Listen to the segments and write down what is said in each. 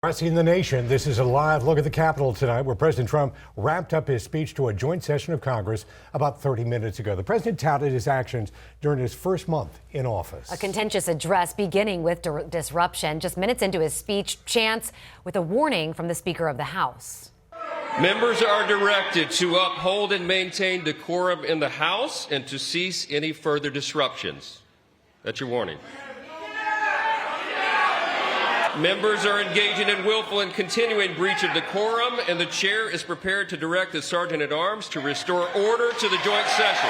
Pressing the nation, this is a live look at the Capitol tonight, where President Trump wrapped up his speech to a joint session of Congress about 30 minutes ago. The president touted his actions during his first month in office. A contentious address beginning with disruption. Just minutes into his speech, chants with a warning from the Speaker of the House. Members are directed to uphold and maintain decorum in the House and to cease any further disruptions. That's your warning. Members are engaging in willful and continuing breach of decorum, and the chair is prepared to direct the Sergeant-at-Arms to restore order to the joint session.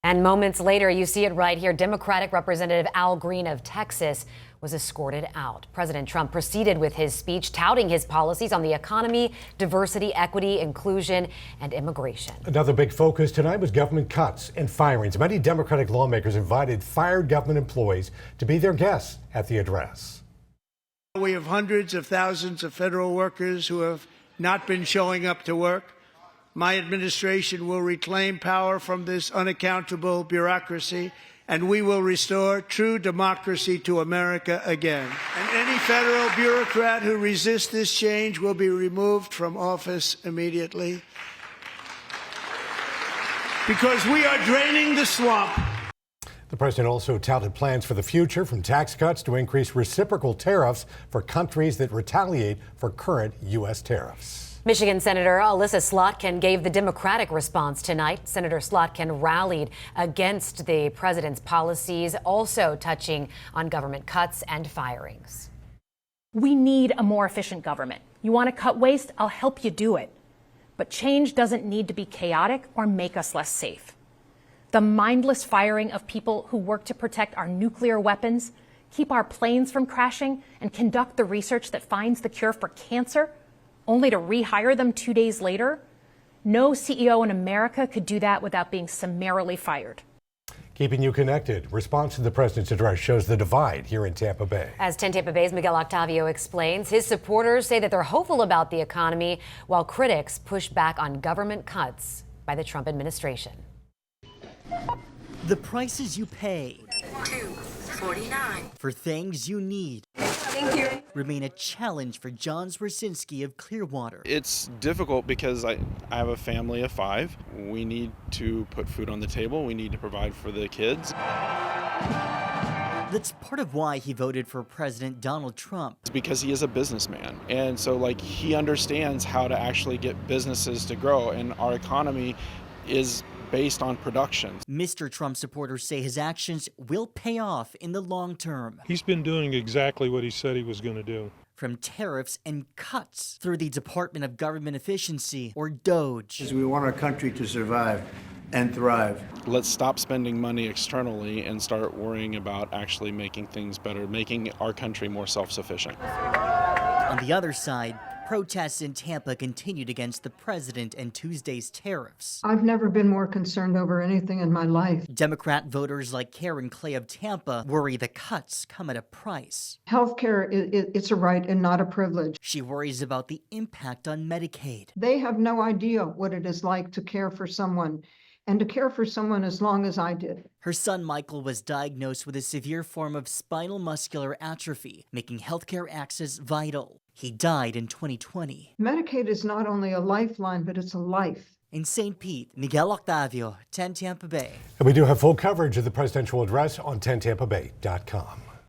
And moments later, you see it right here, Democratic Representative Al Green of Texas was escorted out. President Trump proceeded with his speech, touting his policies on the economy, diversity, equity, inclusion, and immigration. Another big focus tonight was government cuts and firings. Many Democratic lawmakers invited fired government employees to be their guests at the address. We have hundreds of thousands of federal workers who have not been showing up to work. My administration will reclaim power from this unaccountable bureaucracy, and we will restore true democracy to America again. And any federal bureaucrat who resists this change will be removed from office immediately, because we are draining the swamp. The president also touted plans for the future, from tax cuts to increase reciprocal tariffs for countries that retaliate for current U.S. tariffs. Michigan Senator Alyssa Slotkin gave the Democratic response tonight. Senator Slotkin rallied against the president's policies, also touching on government cuts and firings. We need a more efficient government. You want to cut waste? I'll help you do it. But change doesn't need to be chaotic or make us less safe. The mindless firing of people who work to protect our nuclear weapons, keep our planes from crashing, and conduct the research that finds the cure for cancer, only to rehire them 2 days later? No CEO in America could do that without being summarily fired. Keeping you connected. Response to the president's address shows the divide here in Tampa Bay. As 10 Tampa Bay's Miguel Octavio explains, his supporters say that they're hopeful about the economy, while critics push back on government cuts by the Trump administration. The prices you pay $2.49 for things you need remain a challenge for John Swersinski of Clearwater. It's difficult because I have a family of 5. We need to put food on the table. We need to provide for the kids. That's part of why he voted for President Donald Trump. It's because he is a businessman. And so he understands how to actually get businesses to grow. And our economy is based on production. Mr. Trump supporters say his actions will pay off in the long term. He's been doing exactly what he said he was going to do. From tariffs and cuts through the Department of Government Efficiency, or DOGE. We want our country to survive and thrive. Let's stop spending money externally and start worrying about actually making things better, making our country more self-sufficient. On the other side, protests in Tampa continued against the president and Tuesday's tariffs. I've never been more concerned over anything in my life. Democrat voters like Karen Clay of Tampa worry the cuts come at a price. Healthcare, it's a right and not a privilege. She worries about the impact on Medicaid. They have no idea what it is like to care for someone, and to care for someone as long as I did. Her son Michael was diagnosed with a severe form of spinal muscular atrophy, making healthcare access vital. He died in 2020. Medicaid is not only a lifeline, but it's a life. In St. Pete, Miguel Octavio, 10 Tampa Bay. And we do have full coverage of the presidential address on 10tampabay.com.